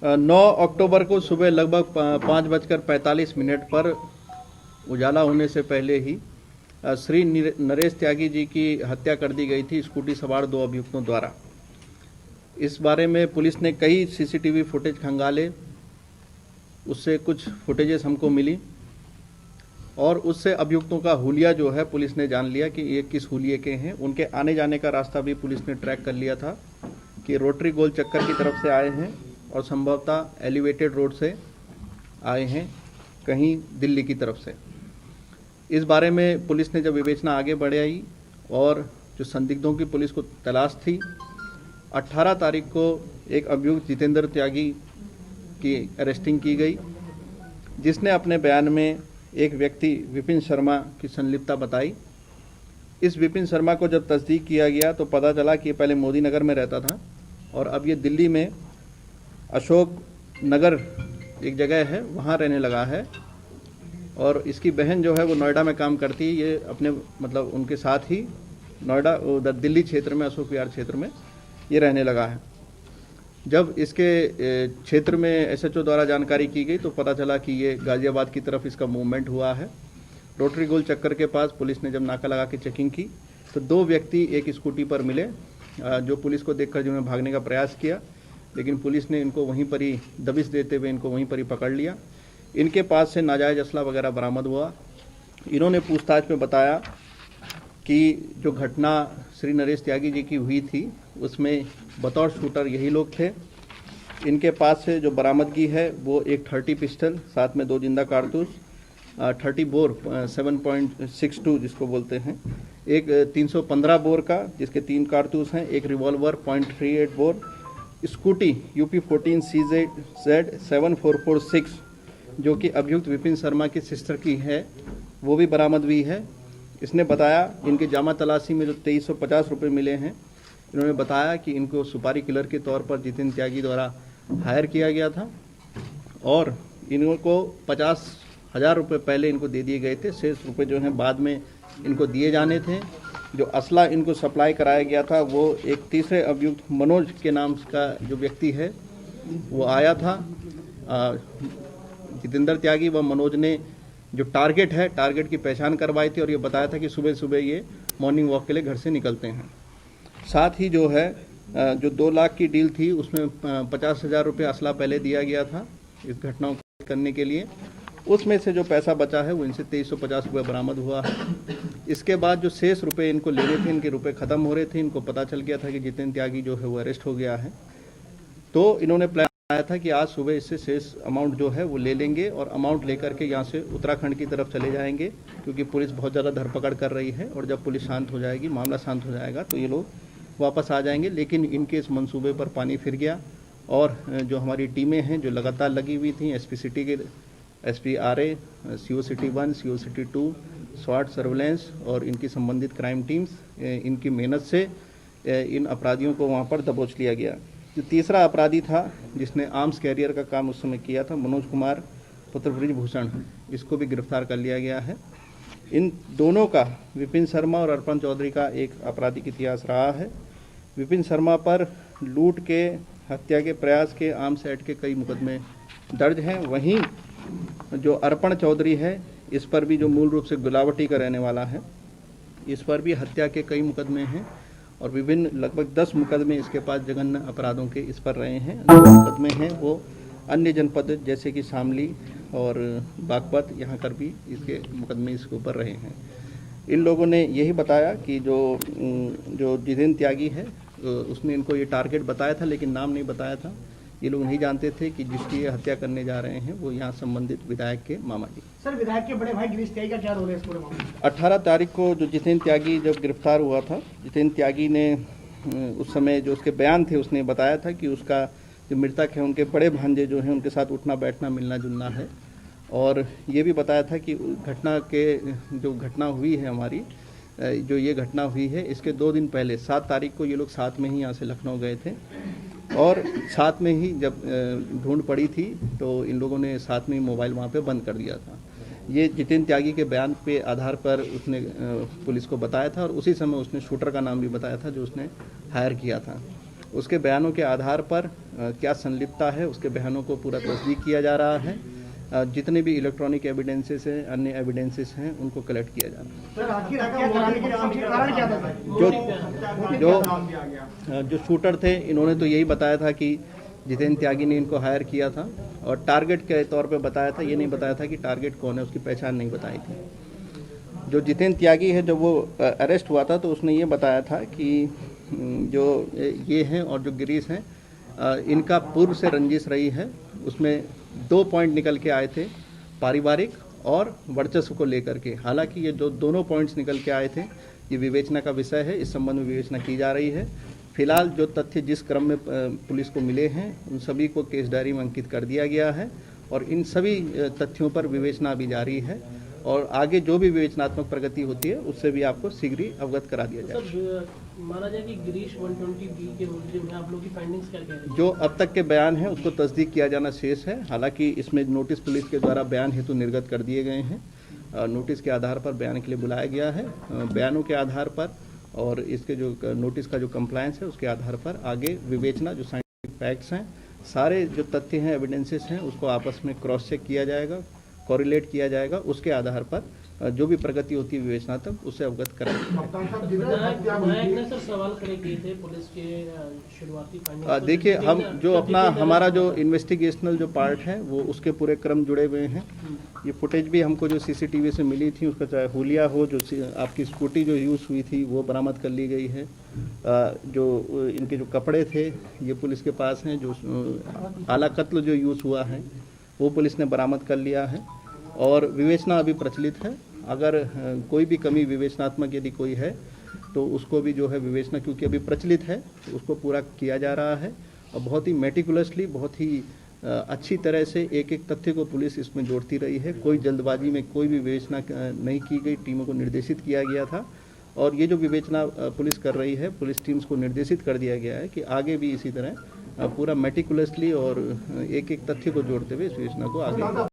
9 अक्टूबर को सुबह लगभग 5:45 पर उजाला होने से पहले ही श्री नरेश त्यागी जी की हत्या कर दी गई थी स्कूटी सवार 2 अभियुक्तों द्वारा। इस बारे में पुलिस ने कई सीसीटीवी फुटेज खंगाले, उससे कुछ फुटेजेस हमको मिली और उससे अभियुक्तों का हुलिया जो है पुलिस ने जान लिया कि ये किस हुलिये के हैं। उनके आने जाने का रास्ता भी पुलिस ने ट्रैक कर लिया था कि रोटरी गोल चक्कर की तरफ से आए हैं और संभवतः एलिवेटेड रोड से आए हैं, कहीं दिल्ली की तरफ से। इस बारे में पुलिस ने जब विवेचना आगे बढ़ाई और जो संदिग्धों की पुलिस को तलाश थी, 18 तारीख को एक अभियुक्त जितेंद्र त्यागी की अरेस्टिंग की गई, जिसने अपने बयान में एक व्यक्ति विपिन शर्मा की संलिप्तता बताई। इस विपिन शर्मा को जब तस्दीक किया गया तो पता चला कि ये पहले मोदी नगर में रहता था और अब ये दिल्ली में अशोक नगर एक जगह है वहाँ रहने लगा है और इसकी बहन जो है वो नोएडा में काम करती है। ये अपने मतलब उनके साथ ही नोएडा उधर दिल्ली क्षेत्र में अशोक विहार क्षेत्र में ये रहने लगा है। जब इसके क्षेत्र में एसएचओ द्वारा जानकारी की गई तो पता चला कि ये गाजियाबाद की तरफ इसका मूवमेंट हुआ है। रोटरी गोल चक्कर के पास पुलिस ने जब नाका लगा के चेकिंग की तो 2 व्यक्ति एक स्कूटी पर मिले, जो पुलिस को देखकर जिन्होंने भागने का प्रयास किया, लेकिन पुलिस ने इनको वहीं पर ही दबिश देते हुए इनको वहीं पर ही पकड़ लिया। इनके पास से नाजायज असला वगैरह बरामद हुआ। इन्होंने पूछताछ में बताया कि जो घटना श्री नरेश त्यागी जी की हुई थी उसमें बतौर शूटर यही लोग थे। इनके पास से जो बरामदगी है वो एक 30 पिस्टल, साथ में 2 जिंदा कारतूस, 30 बोर 7.62 जिसको बोलते हैं, एक 315 बोर का जिसके 3 कारतूस हैं, एक revolver .38 bore, scooty UP 14 CZ 7446 जो कि अभियुक्त विपिन शर्मा की सिस्टर की है वो भी बरामद हुई है। इसने बताया इनके जामा तलाशी में जो 2350 रुपये मिले हैं, इन्होंने बताया कि इनको सुपारी किलर के तौर पर जितेंद्र त्यागी द्वारा हायर किया गया था और इनको 50,000 रुपये पहले इनको दे दिए गए थे। शेष रुपये जो हैं बाद में इनको दिए जाने थे। जो असला इनको सप्लाई कराया गया था वो एक तीसरे अभियुक्त मनोज के नाम का जो व्यक्ति है वो आया था। जितेंद्र त्यागी व मनोज ने जो टारगेट की पहचान करवाई थी और ये बताया था कि सुबह सुबह ये मॉर्निंग वॉक के लिए घर से निकलते हैं। साथ ही जो है जो 2 लाख की डील थी उसमें 50,000 रुपये असला पहले दिया गया था इस घटना को करने के लिए। उसमें से जो पैसा बचा है वो इनसे 2350 रुपये बरामद हुआ है। इसके बाद जो शेष रुपये इनको लेने थे, इनके रुपये ख़त्म हो रहे थे। इनको पता चल गया था कि जितेंद्र त्यागी जो है वो अरेस्ट हो गया है, तो इन्होंने प्लान आया था कि आज सुबह इससे शेष अमाउंट जो है वो ले लेंगे और अमाउंट लेकर के यहाँ से उत्तराखंड की तरफ चले जाएंगे, क्योंकि पुलिस बहुत ज़्यादा धरपकड़ कर रही है और जब पुलिस शांत हो जाएगी, मामला शांत हो जाएगा तो ये लोग वापस आ जाएंगे। लेकिन इनके इस मंसूबे पर पानी फिर गया और जो हमारी टीमें हैं जो लगातार लगी हुई थी, SP सिटी के SP RA, CO city 1, CO city 2, स्वाट सर्वेलेंस और इनकी संबंधित क्राइम टीम्स, इनकी मेहनत से इन अपराधियों को वहाँ पर दबोच लिया गया। जो तीसरा अपराधी था जिसने आर्म्स कैरियर का काम उस समय किया था, मनोज कुमार पुत्र ब्रिजभूषण, इसको भी गिरफ्तार कर लिया गया है। इन दोनों का, विपिन शर्मा और अर्पण चौधरी का, एक आपराधिक इतिहास रहा है। विपिन शर्मा पर लूट के, हत्या के प्रयास के, आर्म्स एक्ट के कई मुकदमे दर्ज हैं। वहीं जो अर्पण चौधरी है इस पर भी, जो मूल रूप से गुलावटी का रहने वाला है, इस पर भी हत्या के कई मुकदमे हैं और विभिन्न लगभग 10 मुकदमे इसके पास जघन्य अपराधों के इस पर रहे हैं। जो मुकदमे हैं वो अन्य जनपद जैसे कि शामली और बागपत, यहाँ पर भी इसके मुकदमे इसके ऊपर रहे हैं। इन लोगों ने यही बताया कि जो जितेंद्र त्यागी है उसने इनको ये टारगेट बताया था, लेकिन नाम नहीं बताया था। ये लोग नहीं जानते थे कि जिसकी ये हत्या करने जा रहे हैं वो यहाँ संबंधित विधायक के मामा जी। सर, विधायक के बड़े भाई गिरीश त्यागी का क्या रोल है इस पूरे मामले में? 18 तारीख को जो जितेंद्र त्यागी जब गिरफ्तार हुआ था, जितेंद्र त्यागी ने उस समय जो उसके बयान थे उसने बताया था कि उसका जो मृतक है उनके बड़े भांजे जो हैं उनके साथ उठना बैठना मिलना जुलना है। और ये भी बताया था कि जो घटना हुई है हमारी, जो ये घटना हुई है इसके 2 दिन पहले 7 तारीख को ये लोग साथ में ही यहाँ से लखनऊ गए थे और साथ में ही जब ढूंढ पड़ी थी तो इन लोगों ने साथ में ही मोबाइल वहाँ पे बंद कर दिया था। ये जितेंद्र त्यागी के बयान पे आधार पर उसने पुलिस को बताया था और उसी समय उसने शूटर का नाम भी बताया था जो उसने हायर किया था। उसके बयानों के आधार पर क्या संलिप्तता है उसके बयानों को पूरा तस्दीक किया जा रहा है। जितने भी इलेक्ट्रॉनिक एविडेंसेस हैं, अन्य एविडेंसेस हैं, उनको कलेक्ट किया जा रहा है। सर आखिर हत्या कराने के पीछे कारण क्या था सर? जो शूटर थे इन्होंने तो यही बताया था कि जितेंद्र त्यागी ने इनको हायर किया था और टारगेट के तौर पे बताया था, ये नहीं बताया था कि टारगेट कौन है, उसकी पहचान नहीं बताई थी। जो जितेंद्र त्यागी है, जब वो अरेस्ट हुआ था तो उसने ये बताया था कि जो ये हैं और जो गिरीश हैं, इनका पूर्व से रंजिश रही है। उसमें 2 पॉइंट निकल के आए थे, पारिवारिक और वर्चस्व को लेकर के। हालांकि ये जो दोनों पॉइंट्स निकल के आए थे, ये विवेचना का विषय है, इस संबंध में विवेचना की जा रही है। फिलहाल जो तथ्य जिस क्रम में पुलिस को मिले हैं, उन सभी को केस डायरी में अंकित कर दिया गया है और इन सभी तथ्यों पर विवेचना अभी जारी है और आगे जो भी विवेचनात्मक प्रगति होती है उससे भी आपको शीघ्र ही अवगत करा दिया जाएगा। सर, माना जाए कि गिरीश 120B के मुलजिम हैं, आप लोगों की फाइंडिंग्स क्या कह रहे हैं? जो अब तक के बयान हैं उसको तस्दीक किया जाना शेष है। हालांकि इसमें नोटिस पुलिस के द्वारा बयान हेतु निर्गत कर दिए गए हैं। नोटिस के आधार पर बयान के लिए बुलाया गया है। बयानों के आधार पर और इसके जो नोटिस का जो कंप्लायंस है उसके आधार पर आगे विवेचना, जो साइंटिफिक फैक्ट्स हैं, सारे जो तथ्य हैं, एविडेंसेस हैं, उसको आपस में क्रॉस चेक किया जाएगा, कोरिलेट किया जाएगा। उसके आधार पर जो भी प्रगति होती है विवेचना तक, उससे अवगत कराएंगे। विधायक ने सर सवाल खड़े किए थे पुलिस के शुरुआती फाइंडिंग्स। देखिए, हम जो अपना हमारा जो इन्वेस्टिगेशनल जो पार्ट है वो उसके पूरे क्रम जुड़े हुए हैं। ये फुटेज भी हमको जो सीसीटीवी से मिली थी, उसका चाहे हुलिया हो, जो आपकी स्कूटी जो यूज़ हुई थी वो बरामद कर ली गई है। जो इनके जो कपड़े थे ये पुलिस के पास हैं। जो आला कत्ल जो यूज़ हुआ है वो पुलिस ने बरामद कर लिया है और विवेचना अभी प्रचलित है। अगर कोई भी कमी विवेचनात्मक यदि कोई है तो उसको भी जो है विवेचना, क्योंकि अभी प्रचलित है, तो उसको पूरा किया जा रहा है और बहुत ही मेटिकुलसली, बहुत ही अच्छी तरह से एक एक तथ्य को पुलिस इसमें जोड़ती रही है। कोई जल्दबाजी में कोई भी विवेचना नहीं की गई, टीमों को निर्देशित किया गया था और ये जो विवेचना पुलिस कर रही है, पुलिस टीम्स को निर्देशित कर दिया गया है कि आगे भी इसी तरह पूरा मेटिकुलसली और एक एक तथ्य को जोड़ते हुए इस विवेचना को आगे